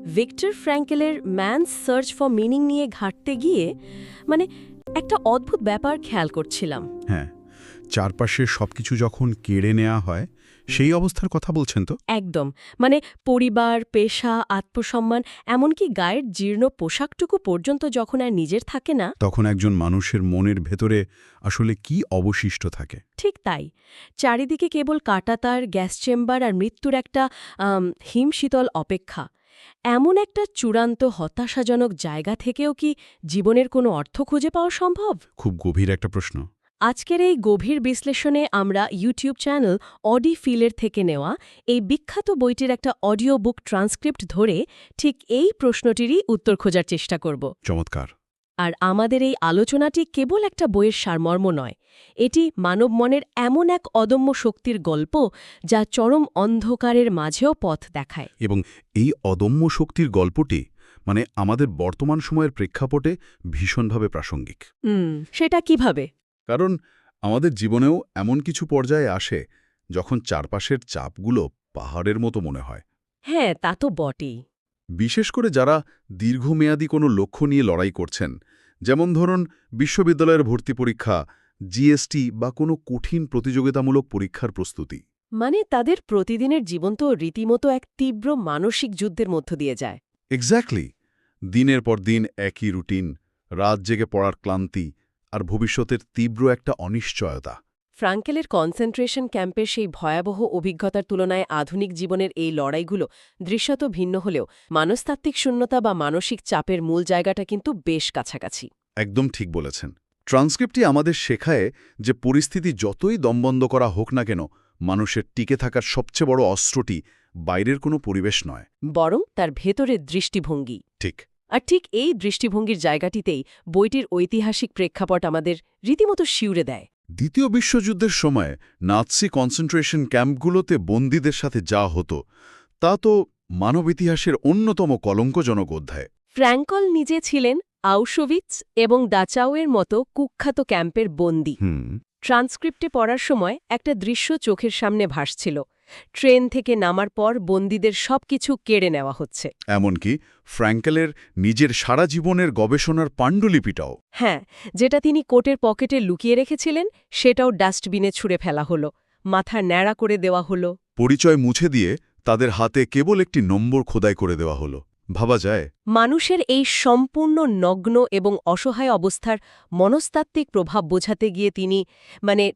Victor ফ্র্যাঙ্কেলের man's search for meaning নিয়ে ঘাঁটতে গিয়ে একটা অদ্ভুত ব্যাপার খেয়াল করছিলাম। হ্যাঁ, চারপাশের সবকিছু যখন কেড়ে নেওয়া হয় সেই অবস্থার কথা বলছেন তো? একদম। পরিবার, পেশা, আত্মসম্মান, এমনকি গায়ের জীর্ণ পোশাকটুকু পর্যন্ত যখন আর নিজের থাকে না, তখন একজন মানুষের মনের ভেতরে আসলে কি অবশিষ্ট থাকে? ঠিক তাই। চারিদিকে কেবল কাঁটাতার, গ্যাস চেম্বার আর মৃত্যুর একটা হিমশীতল অপেক্ষা। এমন একটা চূড়ান্ত হতাশাজনক জায়গা থেকেও কি জীবনের কোনো অর্থ খুঁজে পাওয়া সম্ভব? খুব গভীর একটা প্রশ্ন। আজকের এই গভীর বিশ্লেষণে আমরা ইউটিউব চ্যানেল অডি ফিলের থেকে নেওয়া এই বিখ্যাত বইটির একটা অডিও বুক ট্রান্সক্রিপ্ট ধরে ঠিক এই প্রশ্নটিরই উত্তর খোঁজার চেষ্টা করব। চমৎকার। আর আমাদের এই আলোচনাটি কেবল একটা বইয়ের সারমর্ম নয়, এটি মানব মনের এমন এক অদম্য শক্তির গল্প যা চরম অন্ধকারের মাঝেও পথ দেখায়। এবং এই অদম্য শক্তির গল্পটি আমাদের বর্তমান সময়ের প্রেক্ষাপটে ভীষণভাবে প্রাসঙ্গিক। সেটা কিভাবে? কারণ আমাদের জীবনেও এমন কিছু পর্যায়ে আসে যখন চারপাশের চাপগুলো পাহাড়ের মতো মনে হয়। হ্যাঁ, তা তো বটেই। বিশেষ করে যারা দীর্ঘমেয়াদী কোনো লক্ষ্য নিয়ে লড়াই করছেন, যেমন ধরুন বিশ্ববিদ্যালয়ের ভর্তি পরীক্ষা, জিএসটি বা কোনো কঠিন প্রতিযোগিতামূলক পরীক্ষার প্রস্তুতি। তাদের প্রতিদিনের জীবন তো রীতিমতো এক তীব্র মানসিক যুদ্ধের মধ্য দিয়ে যায়। এক্স্যাক্টলি। দিনের পর দিন একই রুটিন, রাত জেগে পড়ার ক্লান্তি আর ভবিষ্যতের তীব্র একটা অনিশ্চয়তা। ফ্রাঙ্কেলের কনসেন্ট্রেশন ক্যাম্পের সেই ভয়াবহ অভিজ্ঞতার তুলনায় আধুনিক জীবনের এই লড়াইগুলো দৃশ্যত ভিন্ন হলেও মনস্তাত্ত্বিক শূন্যতা বা মানসিক চাপের মূল জায়গাটা কিন্তু বেশ কাছাকাছি। একদম ঠিক বলেছেন। ট্রান্সক্রিপ্টটি আমাদের শেখায় যে পরিস্থিতি যতই দমবন্ধ করা হোক না কেন, মানুষের টিকে থাকার সবচেয়ে বড় অস্ত্রটি বাইরের কোনো পরিবেশ নয়, বরং তার ভেতরের দৃষ্টিভঙ্গি। ঠিক। আর ঠিক এই দৃষ্টিভঙ্গির জায়গাটিতেই বইটির ঐতিহাসিক প্রেক্ষাপট আমাদের রীতিমতো শিউরে দেয়। দ্বিতীয় বিশ্বযুদ্ধের সময় নাৎসি কনসেন্ট্রেশন ক্যাম্পগুলোতে বন্দীদের সাথে যা হতো তা তো মানব ইতিহাসের অন্যতম কলঙ্কজনক অধ্যায়। ফ্র্যাঙ্কল নিজে ছিলেন আউশোভিটস এবং দাচাউয়ের মতো কুখ্যাত ক্যাম্পের বন্দী। ট্রান্সক্রিপ্টে পড়ার সময় একটা দৃশ্য চোখের সামনে ভাসছিল। ট্রেন থেকে নামার পর বন্দীদের সবকিছু কেড়ে নেওয়া হচ্ছে। এমনকি ফ্র্যাঙ্কেলের নিজের সারা জীবনের গবেষণার পাণ্ডুলিপিটাও। হ্যাঁ, যেটা তিনি কোটের পকেটে লুকিয়ে রেখেছিলেন সেটাও ডাস্টবিনে ছুঁড়ে ফেলা হলো, মাথা ন্যাড়া করে দেওয়া হলো। পরিচয় মুছে দিয়ে তাদের হাতে কেবল একটি নম্বর খোদাই করে দেওয়া হলো। ভাবা যায় মানুষের এই সম্পূর্ণ নগ্ন এবং অসহায় অবস্থার মনস্তাত্ত্বিক প্রভাব বোঝাতে গিয়ে তিনি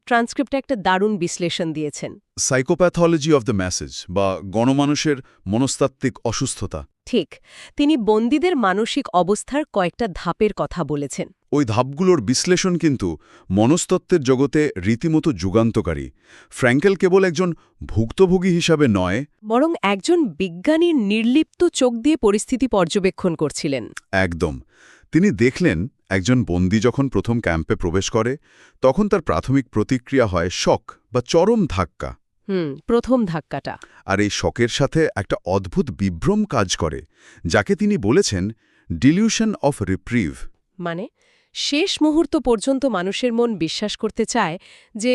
ট্রান্সক্রিপ্টে একটা দারুণ বিশ্লেষণ দিয়েছেন। সাইকোপ্যাথোলজি অফ দ্য মেসেজ বা গণমানুষের মনস্তাত্ত্বিক অসুস্থতা। ঠিক, তিনি বন্দীদের মানসিক অবস্থার কয়েকটা ধাপের কথা বলেছেন। ওই ধাপগুলোর বিশ্লেষণ কিন্তু মনস্তত্ত্বের জগতে রীতিমতো যুগান্তকারী। ফ্র্যাঙ্কেল কেবল একজন ভুক্তভোগী হিসাবে নয়, বরং একজন বিজ্ঞানীর নির্লিপ্ত চোখ দিয়ে পরিস্থিতি পর্যবেক্ষণ করছিলেন। একদম। তিনি দেখলেন একজন বন্দী যখন প্রথম ক্যাম্পে প্রবেশ করে তখন তার প্রাথমিক প্রতিক্রিয়া হয় শক বা চরম ধাক্কা। প্রথম ধাক্কাটা। আর এই শকের সাথে একটা অদ্ভুত বিভ্রম কাজ করে, যাকে তিনি বলেছেন ডিলিউশন অফ রিপ্রিভ। শেষ মুহূর্ত পর্যন্ত মানুষের মন বিশ্বাস করতে চায় যে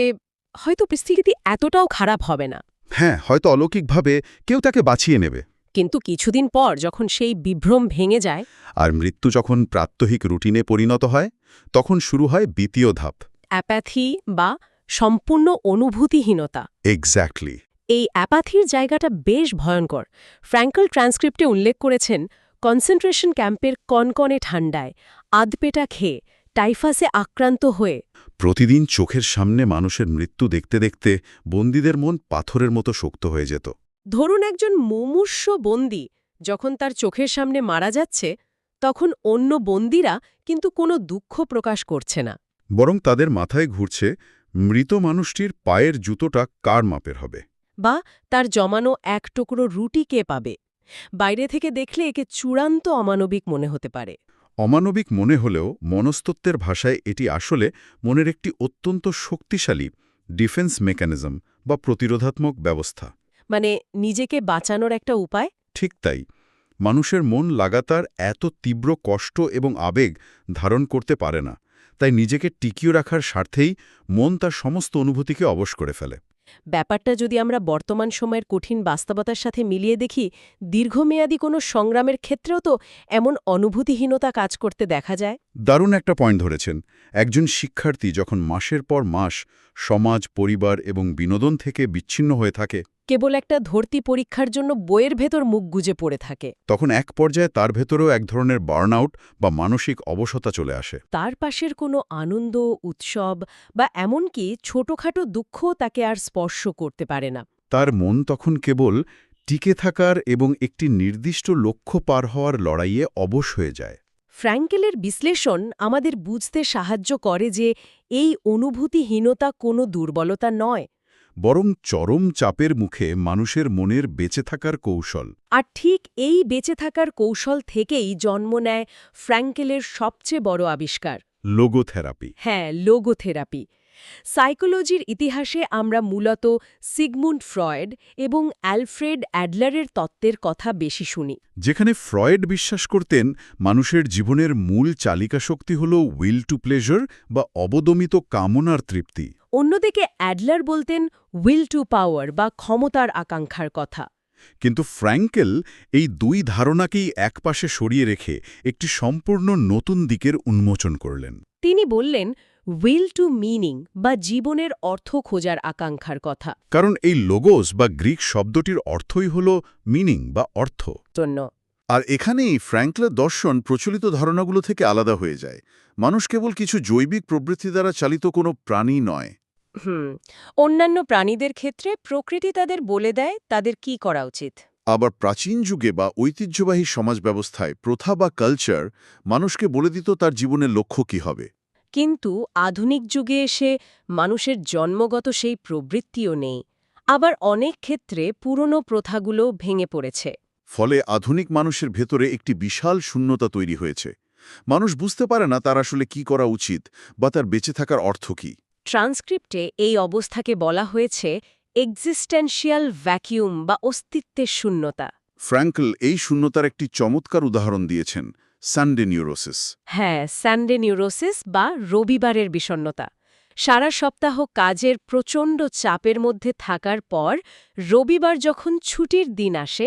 হয়তো পরিস্থিতি এতটাও খারাপ হবে না। হ্যাঁ, হয়তো অলৌকিকভাবে কেউ তাকে বাঁচিয়ে নেবে। কিন্তু কিছুদিন পর যখন সেই বিভ্রম ভেঙে যায় আর মৃত্যু যখন প্রাত্যহিক রুটিনে পরিণত হয়, তখন শুরু হয় দ্বিতীয় ধাপ, অ্যাপ্যাথি বা সম্পূর্ণ অনুভূতিহীনতা। এক্স্যাক্টলি। এই অ্যাপ্যাথির জায়গাটা বেশ ভয়ঙ্কর। ফ্র্যাঙ্কেল ট্রান্সক্রিপ্টে উল্লেখ করেছেন কনসেন্ট্রেশন ক্যাম্পের কনকনে ঠান্ডায় আধপেটা খেয়ে টাইফাসে আক্রান্ত হয়ে প্রতিদিন চোখের সামনে মানুষের মৃত্যু দেখতে দেখতে বন্দীদের মন পাথরের মতো শক্ত হয়ে যেত। ধরুন একজন মুমূর্ষ বন্দী যখন তার চোখের সামনে মারা যাচ্ছে, তখন অন্য বন্দীরা কিন্তু কোনো দুঃখ প্রকাশ করছে না, বরং তাদের মাথায় ঘুরছে মৃত মানুষটির পায়ের জুতোটা কার মাপের হবে, বা তার জমানো এক টুকরো রুটি কে পাবে। বাইরে থেকে দেখলে একে চূড়ান্ত অমানবিক মনে হতে পারে। অমানবিক মনে হলেও মনস্তত্ত্বের ভাষায় এটি আসলে মনের একটি অত্যন্ত শক্তিশালী ডিফেন্স মেকানিজম বা প্রতিরোধাত্মক ব্যবস্থা। নিজেকে বাঁচানোর একটা উপায়। ঠিক তাই। মানুষের মন লাগাতার এত তীব্র কষ্ট এবং আবেগ ধারণ করতে পারে না, তাই নিজেকে টিকিয়ে রাখার স্বার্থেই মন তার সমস্ত অনুভূতিকে অবশ করে ফেলে। ব্যাপারটা যদি আমরা বর্তমান সময়ের কঠিন বাস্তবতার সাথে মিলিয়ে দেখি, দীর্ঘমেয়াদী কোনো সংগ্রামের ক্ষেত্রেও তো এমন অনুভূতিহীনতা কাজ করতে দেখা যায়। দারুণ একটা পয়েন্ট ধরেছেন। একজন শিক্ষার্থী যখন মাসের পর মাস সমাজ, পরিবার এবং বিনোদন থেকে বিচ্ছিন্ন হয়ে থাকে, কেবল একটা ধর্তি পরীক্ষার জন্য বইয়ের ভেতর মুখ গুজে পড়ে থাকে, তখন এক পর্যায়ে তার ভেতরেও এক ধরনের বার্নআউট বা মানসিক অবসতা চলে আসে। তার পাশের কোনো আনন্দ, উৎসব বা এমনকি ছোটখাটো দুঃখও তাকে আর স্পর্শ করতে পারে না। তার মন তখন কেবল টিকে থাকার এবং একটি নির্দিষ্ট লক্ষ্য পার হওয়ার লড়াইয়ে অবশ হয়ে যায়। ফ্র্যাঙ্কেলের বিশ্লেষণ আমাদের বুঝতে সাহায্য করে যে এই অনুভূতিহীনতা কোনো দুর্বলতা নয়, বরং চরম চাপের মুখে মানুষের মনের বেঁচে থাকার কৌশল। আর ঠিক এই বেঁচে থাকার কৌশল থেকেই জন্ম নেয় ফ্র্যাঙ্কেলের সবচেয়ে বড় আবিষ্কার। লোগোথেরাপি। হ্যাঁ, লোগোথেরাপি। সাইকোলজির ইতিহাসে আমরা মূলত সিগমুন্ড ফ্রয়েড এবং অ্যালফ্রেড অ্যাডলারের তত্ত্বের কথা বেশি শুনি। যেখানে ফ্রয়েড বিশ্বাস করতেন মানুষের জীবনের মূল চালিকা শক্তি হল উইল টু প্লেজার বা অবদমিত কামনার তৃপ্তি। অন্যদিকে অ্যাডলার বলতেন উইল টু পাওয়ার বা ক্ষমতার আকাঙ্ক্ষার কথা। কিন্তু ফ্র্যাঙ্কেল এই দুই ধারণাকেই একপাশে সরিয়ে রেখে একটি সম্পূর্ণ নতুন দিকের উন্মোচন করলেন। তিনি বললেন উইল টু মিনিং বা জীবনের অর্থ খোঁজার আকাঙ্ক্ষার কথা। কারণ এই লোগোস বা গ্রিক শব্দটির অর্থই হল মিনিং বা অর্থ। জন্য আর এখানেই ফ্র্যাঙ্কলের দর্শন প্রচলিত ধারণাগুলো থেকে আলাদা হয়ে যায়। মানুষ কেবল কিছু জৈবিক প্রবৃত্তি দ্বারা চালিত কোনো প্রাণী নয়। অন্যান্য প্রাণীদের ক্ষেত্রে প্রকৃতি তাদের বলে দেয় তাদের কি করা উচিত। আবার প্রাচীন যুগে বা ঐতিহ্যবাহী সমাজ ব্যবস্থায় প্রথা বা কালচার মানুষকে বলে দিত তার জীবনের লক্ষ্য কী হবে। কিন্তু আধুনিক যুগে এসে মানুষের জন্মগত সেই প্রবৃত্তিও নেই। আবার অনেক ক্ষেত্রে পুরনো প্রথাগুলো ভেঙে পড়েছে। ফলে আধুনিক মানুষের ভেতরে একটি বিশাল শূন্যতা তৈরি হয়েছে। মানুষ বুঝতে পারে না তার আসলে কি করা উচিত বা তার বেঁচে থাকার অর্থ কী। ট্রান্সক্রিপ্টে এই অবস্থাকে বলা হয়েছে এক্সিস্টেনশিয়াল ভ্যাকিউম বা অস্তিত্বের শূন্যতা। ফ্র্যাঙ্কল এই শূন্যতার একটি চমৎকার উদাহরণ দিয়েছেন, সানডে নিউরোসিস। হ্যাঁ, সানডে নিউরোসিস বা রবিবারের বিষণ্ণতা। সারা সপ্তাহ কাজের প্রচণ্ড চাপের মধ্যে থাকার পর রবিবার যখন ছুটির দিন আসে,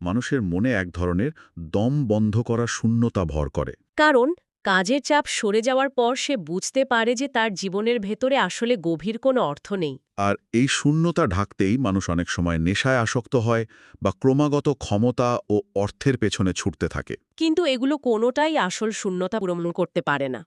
মানুষের মনে এক ধরনের দম বন্ধ করা শূন্যতা ভর করে। কারণ কাজের চাপ সরে যাওয়ার পর সে বুঝতে পারে যে তার জীবনের ভেতরে আসলে গভীর কোনো অর্থ নেই। আর এই শূন্যতা ঢাকতেই মানুষ অনেক সময় নেশায় আসক্ত হয় বা ক্রমাগত ক্ষমতা ও অর্থের পেছনে ছুটতে থাকে। কিন্তু এগুলো কোনোটাই আসল শূন্যতা পূরণ করতে পারে না।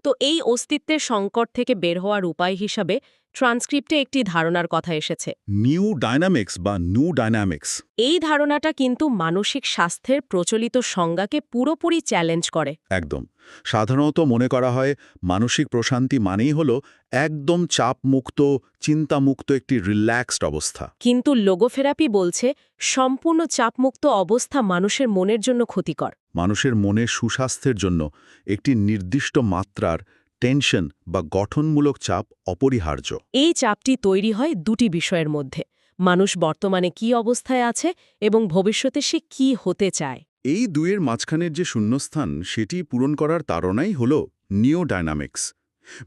তো এই অস্তিত্বের সংকট থেকে বের হওয়ার উপায় হিসাবে ট্রান্সক্রিপ্টে একটি ধারণার কথা এসেছে। নিউ ডায়নামিক্স বা নিউ ডায়নামিক্স। এই ধারণাটা কিন্তু মানসিক স্বাস্থ্যের প্রচলিত সংজ্ঞাকে পুরোপুরি চ্যালেঞ্জ করে। একদম। সাধারণত মনে করা হয় মানসিক প্রশান্তি মানেই হল একদম চাপমুক্ত, চিন্তামুক্ত একটি রিল্যাক্সড অবস্থা। কিন্তু লোগোথেরাপি বলছে সম্পূর্ণ চাপমুক্ত অবস্থা মানুষের মনের জন্য ক্ষতিকর। মানুষের মনের সুস্বাস্থ্যের জন্য একটি নির্দিষ্ট মাত্রার টেনশন বা গঠনমূলক চাপ অপরিহার্য। এই চাপটি তৈরি হয় দুটি বিষয়ের মধ্যে: মানুষ বর্তমানে কি অবস্থায় আছে এবং ভবিষ্যতে সে কি হতে চায়। এই দুয়ের মাঝখানের যে শূন্যস্থান সেটি পূরণ করার তাড়নাই হল নিও ডায়নামিক্স।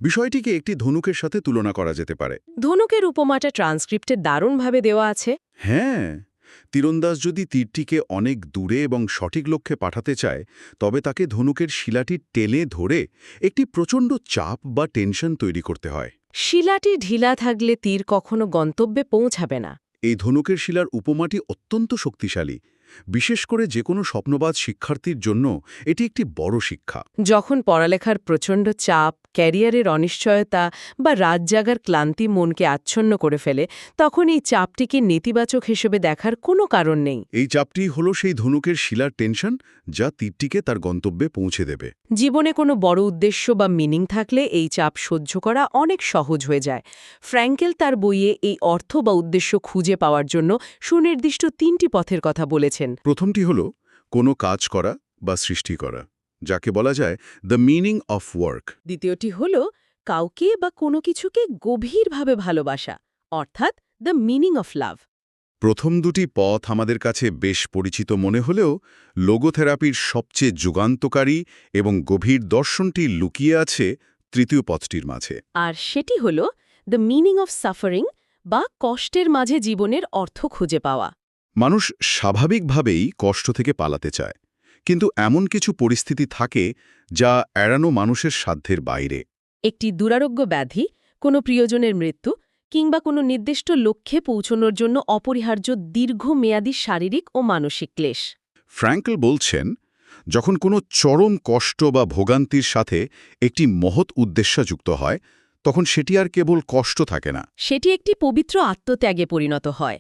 বিষয়টিকে একটি ধনুকের সাথে তুলনা করা যেতে পারে। ধনুকের উপমাটা ট্রান্সক্রিপ্টে দারুণভাবে দেওয়া আছে। হ্যাঁ, তীরন্দাজ যদি তীরটিকে অনেক দূরে এবং সঠিক লক্ষ্যে পাঠাতে চায়, তবে তাকে ধনুকের শিলাটি টেনে ধরে একটি প্রচণ্ড চাপ বা টেনশন তৈরি করতে হয়। শিলাটি ঢিলা থাকলে তীর কখনো গন্তব্যে পৌঁছাবে না। এই ধনুকের শিলার উপমাটি অত্যন্ত শক্তিশালী। বিশেষ করে যে কোনো স্বপ্নবাজ শিক্ষার্থীর জন্য এটি একটি বড় শিক্ষা। যখন পড়ালেখার প্রচণ্ড চাপ, ক্যারিয়ারের অনিশ্চয়তা বা রাত জাগার ক্লান্তি মনকে আচ্ছন্ন করে ফেলে, তখন এই চাপটিকে নেতিবাচক হিসেবে দেখার কোনো কারণ নেই। এই চাপটি হল সেই ধনুকের শিলার টেনশন যা তীরটিকে তার গন্তব্যে পৌঁছে দেবে। জীবনে কোনো বড় উদ্দেশ্য বা মিনিং থাকলে এই চাপ সহ্য করা অনেক সহজ হয়ে যায়। ফ্র্যাঙ্কেল তার বইয়ে এই অর্থ বা উদ্দেশ্য খুঁজে পাওয়ার জন্য সুনির্দিষ্ট 3টি পথের কথা বলেছেন। প্রথমটি হল কোনো কাজ করা বা সৃষ্টি করা, যাকে বলা যায় দ্য মিনিং অফ ওয়ার্ক। দ্বিতীয়টি হল কাউকে বা কোনো কিছুকে গভীরভাবে ভালোবাসা, অর্থাৎ দ্য মিনিং অফ লাভ। প্রথম দুটি পথ আমাদের কাছে বেশ পরিচিত মনে হলেও লোগোথেরাপির সবচেয়ে যুগান্তকারী এবং গভীর দর্শনটি লুকিয়ে আছে তৃতীয় পথটির মাঝে। আর সেটি হল দ্য মিনিং অফ সাফারিং বা কষ্টের মাঝে জীবনের অর্থ খুঁজে পাওয়া। মানুষ স্বাভাবিকভাবেই কষ্ট থেকে পালাতে চায়, কিন্তু এমন কিছু পরিস্থিতি থাকে যা এড়ানো মানুষের সাধ্যের বাইরে। একটি দুরারোগ্য ব্যাধি, কোনো প্রিয়জনের মৃত্যু কিংবা কোনো নির্দিষ্ট লক্ষ্যে পৌঁছনোর জন্য অপরিহার্য দীর্ঘমেয়াদী শারীরিক ও মানসিক ক্লেশ। ফ্র্যাঙ্কল বলছেন, যখন কোনো চরম কষ্ট বা ভোগান্তির সাথে একটি মহৎ উদ্দেশ্য যুক্ত হয়, তখন সেটি আর কেবল কষ্ট থাকে না। সেটি একটি পবিত্র আত্মত্যাগে পরিণত হয়।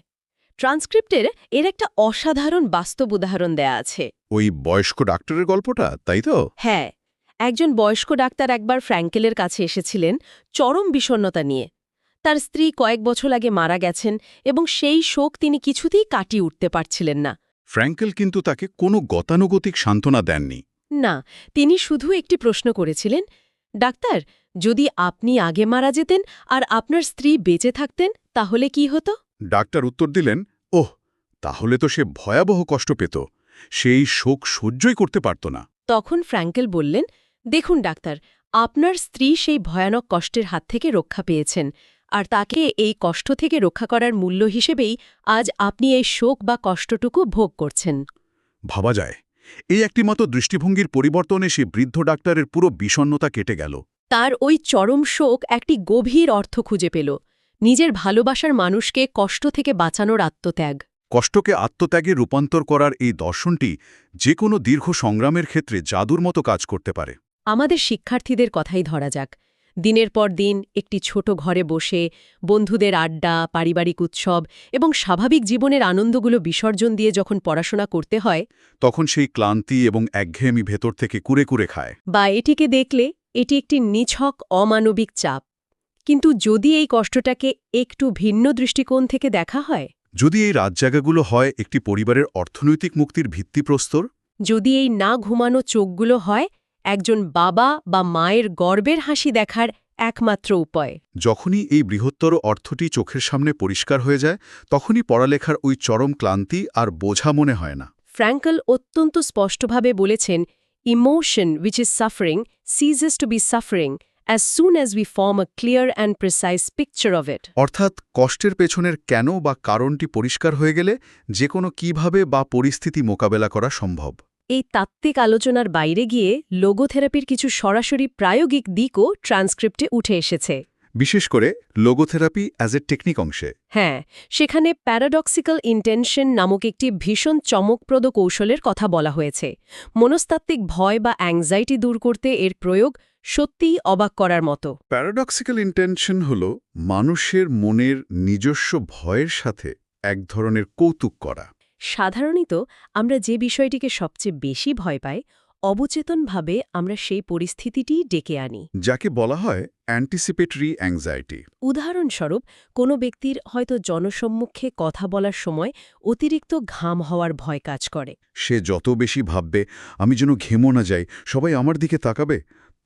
ট্রান্সক্রিপ্টের এর একটা অসাধারণ বাস্তব উদাহরণ দেয়া আছে। ওই বয়স্ক ডাক্তারের গল্পটা, তাই তো? হ্যাঁ, একজন বয়স্ক ডাক্তার একবার ফ্র্যাঙ্কেলের কাছে এসেছিলেন চরম বিষণ্ণতা নিয়ে। তার স্ত্রী কয়েক বছর আগে মারা গেছেন এবং সেই শোক তিনি কিছুতেই কাটিয়ে উঠতে পারছিলেন না। ফ্র্যাঙ্কেল কিন্তু তাকে কোনো গতানুগতিক সান্ত্বনা দেননি। না, তিনি শুধু একটি প্রশ্ন করেছিলেন, ডাক্তার, যদি আপনি আগে মারা যেতেন আর আপনার স্ত্রী বেঁচে থাকতেন তাহলে কি হতো? ডাক্তার উত্তর দিলেন, ওহ, তাহলে তো সে ভয়াবহ কষ্ট পেত, সেই শোক সহ্যই করতে পারত না। তখন ফ্র্যাঙ্কেল বললেন, দেখুন ডাক্তার, আপনার স্ত্রী সেই ভয়ানক কষ্টের হাত থেকে রক্ষা পেয়েছেন, আর তাকে এই কষ্ট থেকে রক্ষা করার মূল্য হিসেবেই আজ আপনি এই শোক বা কষ্টটুকু ভোগ করছেন। ভাবা যায়, এই একটিমাত্র দৃষ্টিভঙ্গির পরিবর্তনে সে বৃদ্ধ ডাক্তারের পুরো বিষণ্ণতা কেটে গেল। তার ওই চরম শোক একটি গভীর অর্থ খুঁজে পেল, নিজের ভালোবাসার মানুষকে কষ্ট থেকে বাঁচানোর আত্মত্যাগ। কষ্টকে আত্মত্যাগে রূপান্তর করার এই দর্শনটি যে কোনো দীর্ঘ সংগ্রামের ক্ষেত্রে জাদুর মতো কাজ করতে পারে। আমাদের শিক্ষার্থীদের কথাই ধরা যাক। দিনের পর দিন একটি ছোট ঘরে বসে বন্ধুদের আড্ডা, পারিবারিক উৎসব এবং স্বাভাবিক জীবনের আনন্দগুলো বিসর্জন দিয়ে যখন পড়াশোনা করতে হয়, তখন সেই ক্লান্তি এবং একঘেয়েমি ভেতর থেকে কুরে কুরে খায়। বা এটিকে দেখলে এটি একটি নিছক অমানবিক চাপ। কিন্তু যদি এই কষ্টটাকে একটু ভিন্ন দৃষ্টিকোণ থেকে দেখা হয়, যদি এই রাত জায়গাগুলো হয় একটি পরিবারের অর্থনৈতিক মুক্তির ভিত্তিপ্রস্তর, যদি এই না ঘুমানো চোখগুলো হয় একজন বাবা বা মায়ের গর্বের হাসি দেখার একমাত্র উপায়, যখনই এই বৃহত্তর অর্থটি চোখের সামনে পরিষ্কার হয়ে যায়, তখনই পড়ালেখার ওই চরম ক্লান্তি আর বোঝা মনে হয় না। ফ্র্যাঙ্কেল অত্যন্ত স্পষ্টভাবে বলেছেন, emotion which is suffering ceases to be suffering as soon as we form a clear and precise picture of it. অর্থাৎ কষ্টের পেছনের কেন বা কারণটি পরিষ্কার হয়ে গেলে যে কোনো কিভাবে বা পরিস্থিতি মোকাবেলা করা সম্ভব। এই তাত্ত্বিক আলোচনার বাইরে গিয়ে লোগোথেরাপির কিছু সরাসরি প্রায়োগিক দিকও ট্রান্সক্রিপ্টে উঠে এসেছে। বিশেষ করে লোগোথেরাপি অ্যাজ এ টেকনিক অংশে। হ্যাঁ, সেখানে প্যারাডক্সিক্যাল ইন্টেনশন নামক একটি ভীষণ চমকপ্রদ কৌশলের কথা বলা হয়েছে। মনস্তাত্ত্বিক ভয় বা অ্যাংজাইটি দূর করতে এর প্রয়োগ সত্যিই অবাক করার মতো। প্যারাডক্সিক্যাল ইন্টেনশন হল মানুষের মনের নিজস্ব ভয়ের সাথে এক ধরনের কৌতুক করা। সাধারণত আমরা যে বিষয়টিকে সবচেয়ে বেশি ভয় পাই, অবচেতনভাবে আমরা সেই পরিস্থিতিটিই ডেকে আনি, যাকে বলা হয় অ্যান্টিসিপেটরি অ্যাংজাইটি। উদাহরণস্বরূপ, কোনো ব্যক্তির হয়তো জনসম্মুখে কথা বলার সময় অতিরিক্ত ঘাম হওয়ার ভয় কাজ করে। সে যত বেশি ভাববে আমি যেন ঘেমো না যাই, সবাই আমার দিকে তাকাবে,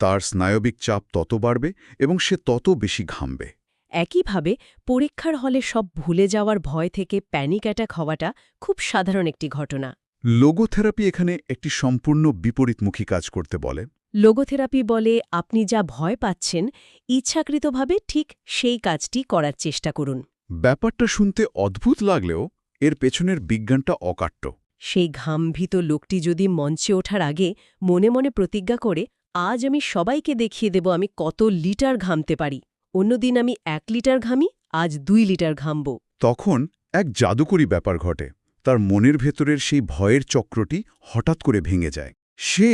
তার স্নায়বিক চাপ তত বাড়বে এবং সে তত বেশি ঘামবে। একইভাবে পরীক্ষার হলে সব ভুলে যাওয়ার ভয় থেকে প্যানিক অ্যাটাক হওয়াটা খুব সাধারণ একটি ঘটনা। লোগোথেরাপি এখানে একটি সম্পূর্ণ বিপরীতমুখী কাজ করতে বলে। লোগোথেরাপি বলে, আপনি যা ভয় পাচ্ছেন ইচ্ছাকৃতভাবে ঠিক সেই কাজটি করার চেষ্টা করুন। ব্যাপারটা শুনতে অদ্ভুত লাগলেও এর পেছনের বিজ্ঞানটা অকাট্য। সেই ঘামভীত লোকটি যদি মঞ্চে ওঠার আগে মনে মনে প্রতিজ্ঞা করে, আজ আমি সবাইকে দেখিয়ে দেব আমি কত লিটার ঘামতে পারি, অন্যদিন আমি 1 লিটার ঘামি, আজ 2 লিটার ঘামব, তখন এক জাদুকরী ব্যাপার ঘটে। তার মনের ভেতরের সেই ভয়ের চক্রটি হঠাৎ করে ভেঙে যায়। সে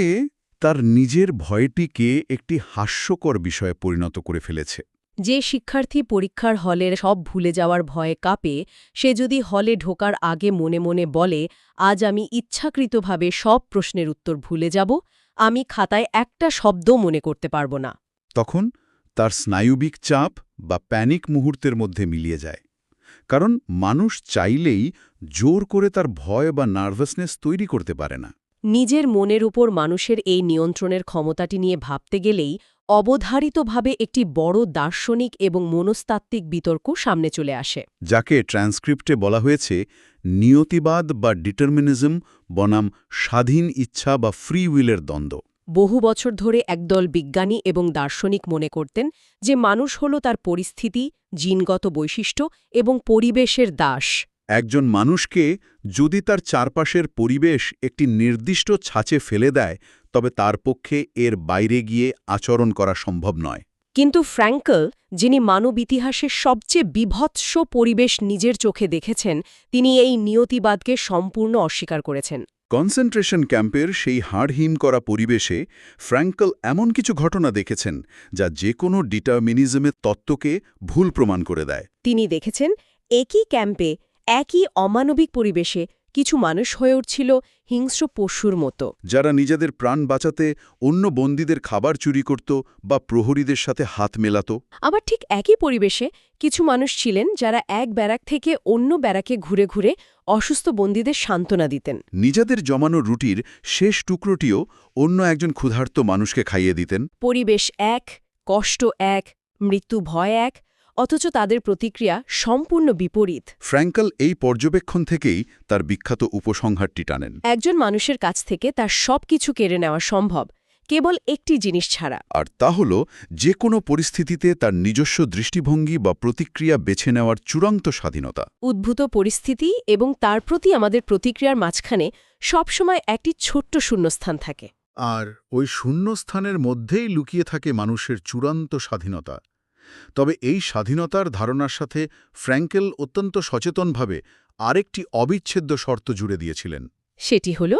তার নিজের ভয়টিকে একটি হাস্যকর বিষয়ে পরিণত করে ফেলেছে। যে শিক্ষার্থী পরীক্ষার হলের সব ভুলে যাওয়ার ভয়ে কাঁপে, সে যদি হলে ঢোকার আগে মনে মনে বলে, আজ আমি ইচ্ছাকৃতভাবে সব প্রশ্নের উত্তর ভুলে যাব, আমি খাতায় একটা শব্দ মনে করতে পারব না, তখন তার স্নায়ুবিক চাপ বা প্যানিক মুহূর্তের মধ্যে মিলিয়ে যায়। কারণ মানুষ চাইলেই জোর করে তার ভয় বা নার্ভাসনেস তৈরি করতে পারে না। নিজের মনের উপর মানুষের এই নিয়ন্ত্রণের ক্ষমতাটি নিয়ে ভাবতে গেলেই অবধারিতভাবে একটি বড় দার্শনিক এবং মনস্তাত্ত্বিক বিতর্ক সামনে চলে আসে, যাকে ট্রান্সক্রিপ্টে বলা হয়েছে নিয়তিবাদ বা ডিটারমিনিজম বনাম স্বাধীন ইচ্ছা বা ফ্রি উইলের দ্বন্দ্ব। বহু বছর ধরে একদল বিজ্ঞানী এবং দার্শনিক মনে করতেন যে মানুষ হল তার পরিস্থিতি, জিনগত বৈশিষ্ট্য এবং পরিবেশের দাস। একজন মানুষকে যদি তার চারপাশের পরিবেশ একটি নির্দিষ্ট ছাঁচে ফেলে দেয় তবে তার পক্ষে এর বাইরে গিয়ে আচরণ করা সম্ভব নয়। কিন্তু ফ্র্যাঙ্কল, যিনি মানব ইতিহাসের সবচেয়ে বীভৎস পরিবেশ নিজের চোখে দেখেছেন, তিনি এই নিয়তিবাদকে সম্পূর্ণ অস্বীকার করেছেন। কনসেন্ট্রেশন ক্যাম্পের সেই হাড়হিম করা পরিবেশে ফ্র্যাঙ্কল এমন কিছু ঘটনা দেখেছেন যা যে কোনো ডিটারমিনিজমের তত্ত্বকে ভুল প্রমাণ করে দেয়। তিনি দেখেছেন একই ক্যাম্পে, একই অমানবিক পরিবেশে কিছু মানুষ হয়ে উঠছিল হিংস্র পশুর মতো, যারা নিজেদের প্রাণ বাঁচাতে অন্য বন্দীদের খাবার চুরি করত বা প্রহরীদের সাথে হাত মেলাত। আবার ঠিক একই পরিবেশে কিছু মানুষ ছিলেন যারা এক ব্যারাক থেকে অন্য ব্যারাকে ঘুরে ঘুরে অসুস্থ বন্দীদের সান্ত্বনা দিতেন। নিজেদের জমানো রুটির শেষ টুকরোটিও অন্য একজন ক্ষুধার্ত মানুষকে খাইয়ে দিতেন। পরিবেশ এক, কষ্ট এক, মৃত্যু ভয় এক, অথচ তাদের প্রতিক্রিয়া সম্পূর্ণ বিপরীত। ফ্র্যাঙ্কল এই পর্যবেক্ষণ থেকেই তার বিখ্যাত উপসংহারটি টানেন। একজন মানুষের কাছ থেকে তার সবকিছু কেড়ে নেওয়া সম্ভব, কেবল একটি জিনিস ছাড়া। আর তা হল যে কোনো পরিস্থিতিতে তার নিজস্ব দৃষ্টিভঙ্গি বা প্রতিক্রিয়া বেছে নেওয়ার চূড়ান্ত স্বাধীনতা। উদ্ভূত পরিস্থিতি এবং তার প্রতি আমাদের প্রতিক্রিয়ার মাঝখানে সবসময় একটি ছোট্ট শূন্যস্থান থাকে। আর ওই শূন্যস্থানের মধ্যেই লুকিয়ে থাকে মানুষের চূড়ান্ত স্বাধীনতা। তবে এই স্বাধীনতার ধারণার সাথে ফ্র্যাঙ্কেল অত্যন্ত সচেতনভাবে আরেকটি অবিচ্ছেদ্য শর্ত জুড়ে দিয়েছিলেন। সেটি হল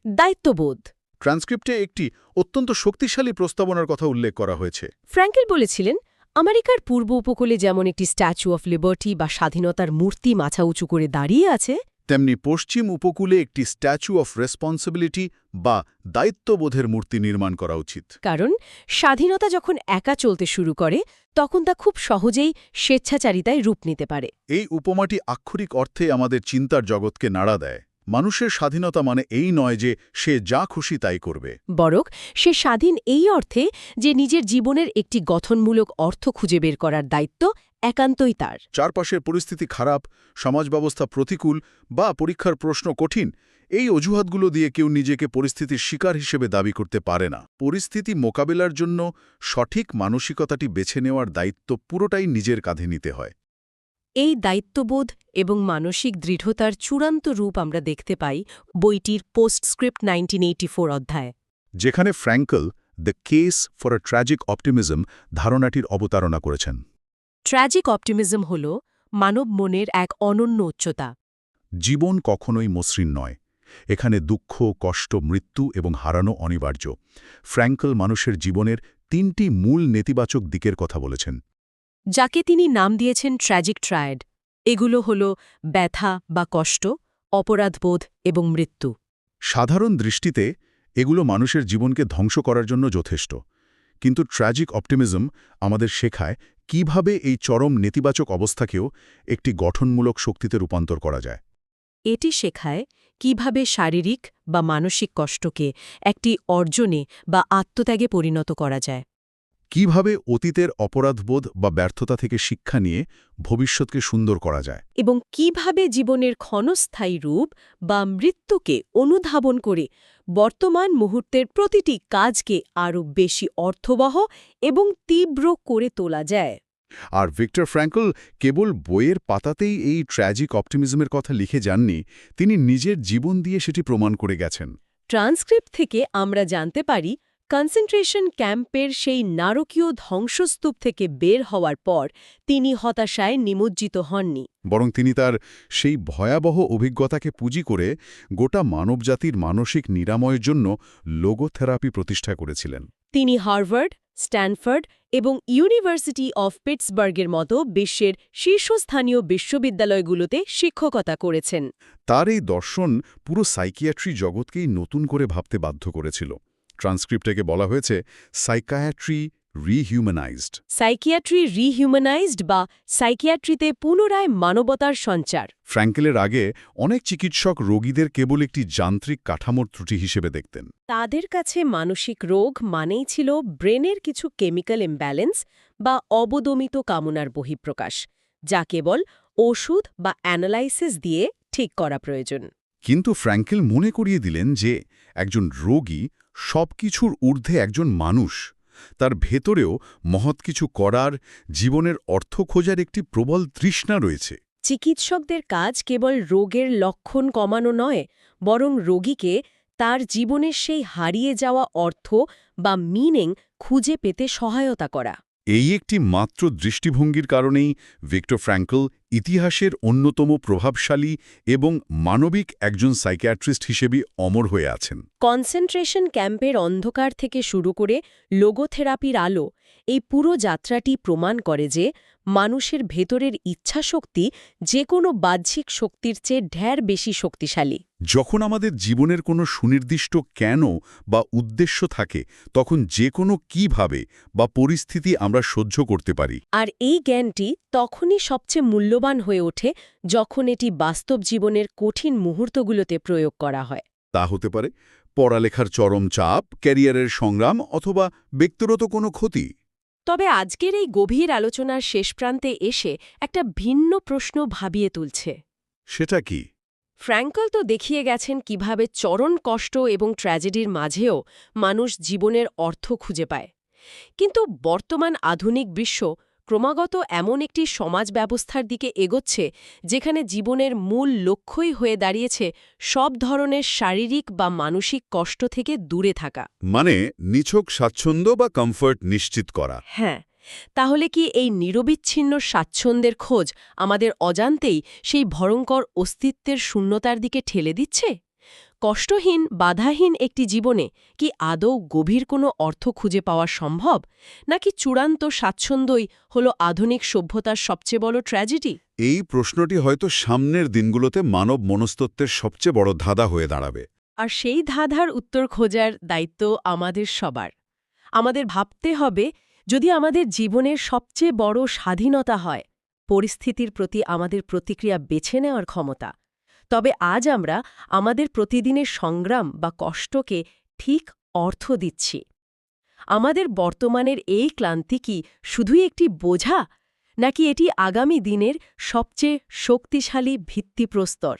দায়িত্ববোধ। ট্রান্সক্রিপ্টে একটি অত্যন্ত শক্তিশালী প্রস্তাবনার কথা উল্লেখ করা হয়েছে। ফ্র্যাঙ্কেল বলেছিলেন, আমেরিকার পূর্ব উপকূলে যেমন একটি স্ট্যাচু অফ লিবার্টি বা স্বাধীনতার মূর্তি মাথা উঁচু করে দাঁড়িয়ে আছে, তেমনি পশ্চিম উপকূলে একটি স্ট্যাচু অফ রেসপন্সিবিলিটি বা দায়িত্ববোধের মূর্তি নির্মাণ করা উচিত। কারণ স্বাধীনতা যখন একা চলতে শুরু করে তখন তা খুব সহজেই স্বেচ্ছাচারিতায় রূপ নিতে পারে। এই উপমাটি আক্ষরিক অর্থে আমাদের চিন্তার জগৎকে নাড়া দেয়। মানুষের স্বাধীনতা মানে এই নয় যে সে যা খুশি তাই করবে, বরং সে স্বাধীন এই অর্থে যে নিজের জীবনের একটি গঠনমূলক অর্থ খুঁজে বের করার দায়িত্ব একান্তই তার। চারপাশের পরিস্থিতি খারাপ, সমাজ ব্যবস্থা প্রতিকূল বা পরীক্ষার প্রশ্ন কঠিন, এই অজুহাতগুলো দিয়ে কেউ নিজেকে পরিস্থিতির শিকার হিসেবে দাবি করতে পারে না। পরিস্থিতি মোকাবেলার জন্য সঠিক মানসিকতাটি বেছে নেওয়ার দায়িত্ব পুরোটাই নিজের কাঁধে নিতে হয়। এই দায়িত্ববোধ এবং মানসিক দৃঢ়তার চূড়ান্ত রূপ আমরা দেখতে পাই বইটির পোস্টস্ক্রিপ্ট 1984 অধ্যায়ে, যেখানে Frankl the case for a tragic optimism ধারণাটির অবতারণা করেছেন। ট্র্যাজিক অপটিমিজম হল মানব মনের এক অনন্য উচ্চতা। জীবন কখনোই মসৃণ নয়, এখানে দুঃখ, কষ্ট, মৃত্যু এবং হারানো অনিবার্য। ফ্র্যাঙ্কল মানুষের জীবনের তিনটি মূল নেতিবাচক দিকের কথা বলেছেন, যাকে তিনি নাম দিয়েছেন ট্র্যাজিক ট্রায়াড। এগুলো হল ব্যথা বা কষ্ট, অপরাধবোধ এবং মৃত্যু। সাধারণ দৃষ্টিতে এগুলো মানুষের জীবনকে ধ্বংস করার জন্য যথেষ্ট, কিন্তু ট্র্যাজিক অপটিমিজম আমাদের শেখায় কিভাবে এই চরম নেতিবাচক অবস্থাকেও একটি গঠনমূলক শক্তিতে রূপান্তর করা যায়। এটি শেখায় কিভাবে শারীরিক বা মানসিক কষ্টকে একটি অর্জনে বা আত্মত্যাগে পরিণত করা যায়, কিভাবে অতীতের অপরাধবোধ বা ব্যর্থতা থেকে শিক্ষা নিয়ে ভবিষ্যৎকে সুন্দর করা যায়, এবং কিভাবে জীবনের ক্ষণস্থায়ী রূপ বা মৃত্যুকে অনুধাবন করে বর্তমান মুহূর্তের প্রতিটি কাজকে আরও বেশি অর্থবহ এবং তীব্র করে তোলা যায়। আর ভিক্টর ফ্র্যাঙ্কল কেবল বইয়ের পাতাতেই এই ট্র্যাজিক অপটিমিজমের কথা লিখে যাননি, তিনি নিজের জীবন দিয়ে সেটি প্রমাণ করে গেছেন। ট্রান্সক্রিপ্ট থেকে আমরা জানতে পারি কনসেন্ট্রেশন ক্যাম্পের সেই নারকীয় ধ্বংসস্তূপ থেকে বের হওয়ার পর তিনি হতাশায় নিমজ্জিত হননি, বরং তিনি তার সেই ভয়াবহ অভিজ্ঞতাকে পুঁজি করে গোটা মানবজাতির মানসিক নিরাময়ের জন্য লোগোথেরাপি প্রতিষ্ঠা করেছিলেন। তিনি হার্ভার্ড, স্ট্যানফোর্ড এবং ইউনিভার্সিটি অফ পিটসবার্গের মতো বিশ্বের শীর্ষস্থানীয় বিশ্ববিদ্যালয়গুলোতে শিক্ষকতা করেছেন। তার এই দর্শন পুরো সাইকিয়াট্রি জগৎকেই নতুন করে ভাবতে বাধ্য করেছিল। ট্রান্সক্রিপ্টে বলা হয়েছে সাইকিয়াট্রি রিহিউম্যানাইজড। সাইকিয়াট্রি রিহিউম্যানাইজড বা সাইকিয়াট্রিতে পুনরায় মানবতার সঞ্চার। ফ্র্যাঙ্কেলের আগে অনেক চিকিৎসক রোগীদের কেবল একটি যান্ত্রিক কাঠামোর ত্রুটি হিসেবে দেখতেন। তাদের কাছে মানসিক রোগ মানেই ছিল ব্রেনের কিছু কেমিক্যাল ইমব্যালেন্স বা অবদমিত কামনার বহিঃপ্রকাশ, যা কেবল ওষুধ বা অ্যানালাইসিস দিয়ে ঠিক করা প্রয়োজন। কিন্তু ফ্র্যাঙ্কেল মনে করিয়ে দিলেন যে একজন রোগী সবকিছুর ঊর্ধ্বে একজন মানুষ, তার ভেতরেও মহৎ কিছু করার, জীবনের অর্থ খোঁজার একটি প্রবল তৃষ্ণা রয়েছে। চিকিৎসকদের কাজ কেবল রোগের লক্ষণ কমানো নয়, বরং রোগীকে তার জীবনের সেই হারিয়ে যাওয়া অর্থ বা মিনিং খুঁজে পেতে সহায়তা করা। এই একটি মাত্র দৃষ্টিভঙ্গির কারণেই ভিক্টর ফ্র্যাঙ্কল ইতিহাসের অন্যতম প্রভাবশালী এবং মানবিক একজন সাইকিয়াট্রিস্ট হিসেবে অমর হয়ে আছেন। কনসেন্ট্রেশন ক্যাম্পের অন্ধকার থেকে শুরু করে লোগোথেরাপির আলো, এই পুরো যাত্রাটি প্রমাণ করে যে মানুষের ভেতরের ইচ্ছাশক্তি যে কোনো বাহ্যিক শক্তির চেয়ে ঢের বেশি শক্তিশালী। যখন আমাদের জীবনের কোনো সুনির্দিষ্ট কেন বা উদ্দেশ্য থাকে, তখন যে কোনো কিভাবে বা পরিস্থিতি আমরা সহ্য করতে পারি। আর এই জ্ঞানটি তখনই সবচেয়ে মূল্যবান হয়ে ওঠে যখন এটি বাস্তব জীবনের কঠিন মুহূর্তগুলোতে প্রয়োগ করা হয়। তা হতে পারে পড়ালেখার চরম চাপ, ক্যারিয়ারের সংগ্রাম অথবা ব্যক্তিগত কোনো ক্ষতি। তবে আজকের এই গভীর আলোচনার শেষ প্রান্তে এসে একটা ভিন্ন প্রশ্ন ভাবিয়ে তুলছে। সেটা কি? ফ্র্যাঙ্কল তো দেখিয়ে গেছেন কিভাবে চরম কষ্ট এবং ট্র্যাজেডির মাঝেও মানুষ জীবনের অর্থ খুঁজে পায়। কিন্তু বর্তমান আধুনিক বিশ্ব ক্রমাগত এমন একটি সমাজ ব্যবস্থার দিকে এগোচ্ছে যেখানে জীবনের মূল লক্ষ্যই হয়ে দাঁড়িয়েছে সব ধরনের শারীরিক বা মানসিক কষ্ট থেকে দূরে থাকা। মানে নিছক স্বাচ্ছন্দ্য বা কমফর্ট নিশ্চিত করা। হ্যাঁ, তাহলে কি এই নিরবিচ্ছিন্ন স্বাচ্ছন্দ্যের খোঁজ আমাদের অজান্তেই সেই ভয়ঙ্কর অস্তিত্বের শূন্যতার দিকে ঠেলে দিচ্ছে? কষ্টহীন, বাধাহীন একটি জীবনে কি আদৌ গভীর কোনো অর্থ খুঁজে পাওয়া সম্ভব, নাকি চূড়ান্ত স্বাচ্ছন্দ্যই হল আধুনিক সভ্যতার সবচেয়ে বড় ট্র্যাজেডি? এই প্রশ্নটি হয়তো সামনের দিনগুলোতে মানব মনস্তত্ত্বের সবচেয়ে বড় ধাঁধা হয়ে দাঁড়াবে। আর সেই ধাঁধার উত্তর খোঁজার দায়িত্ব আমাদের সবার। আমাদের ভাবতে হবে, যদি আমাদের জীবনের সবচেয়ে বড় স্বাধীনতা হয় পরিস্থিতির প্রতি আমাদের প্রতিক্রিয়া বেছে নেওয়ার ক্ষমতা, তবে আজ আমরা আমাদের প্রতিদিনের সংগ্রাম বা কষ্টকে ঠিক অর্থ দিচ্ছি। আমাদের বর্তমানের এই ক্লান্তি কি শুধুই একটি বোঝা, নাকি এটি আগামী দিনের সবচেয়ে শক্তিশালী ভিত্তিপ্রস্তর?